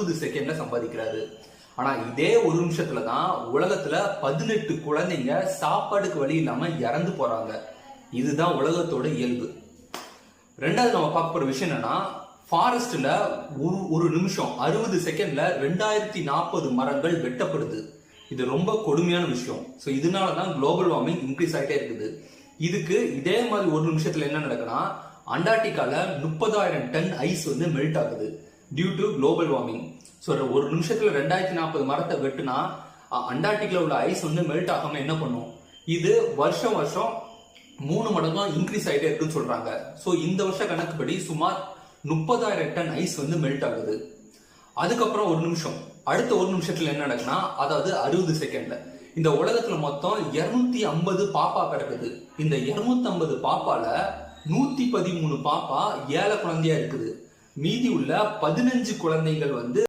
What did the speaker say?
20 செகண்ட்ல சம்பாதிக்கிறாரு. ஆனா இதே ஒரு நிமிஷத்துல தான் உலகத்துல 18 குழந்தைங்க சாப்பாடுக்கு வழி இல்லாம இறந்து போறாங்க. இதுதான் உலகத்தோட இயல்பு. ரெண்டாவது நம்ம பார்க்க போற விஷயம் என்னன்னா, ஃபாரஸ்ட்ல ஒரு நிமிஷம் 60 செகண்ட்ல 2040 மரங்கள் வெட்டப்படுது. இது ரொம்ப கொடுமையான விஷயம். ஸோ இதனாலதான் குளோபல் வார்மிங் இன்க்ரீஸ் ஆகிட்டே இருக்குது. இதுக்கு இதே மாதிரி ஒரு நிமிஷத்துல என்ன நடக்குன்னா, அண்டார்டிகால 30,000 டன் ஐஸ் வந்து மெல்ட் ஆகுது due to global warming. So ஒரு நிமிஷத்துல 2040 மரத்தை வெட்டுனா அண்டார்டிகால உள்ள ஐஸ் வந்து மெல்ட் ஆகாம என்ன பண்ணும்? இது வருஷம் 3 மடங்கா இன்க்ரீஸ் ஆகிட்டே இருக்குன்னு சொல்றாங்க. ஸோ இந்த வருஷ கணக்குப்படி சுமார் 30,000 டன் ஐஸ் வந்து மெல்ட் ஆகுது. அதுக்கப்புறம் ஒரு நிமிஷம், அடுத்த ஒரு நிமிஷத்துல என்ன நடக்குன்னா, அதாவது 60 செகண்ட்ல இந்த உலகத்துல மொத்தம் 250 பாப்பா பிறக்குது. இந்த 250 பாப்பால 113 பாப்பா ஏழை குழந்தையா இருக்குது. மீதி உள்ள 15 குழந்தைகள் வந்து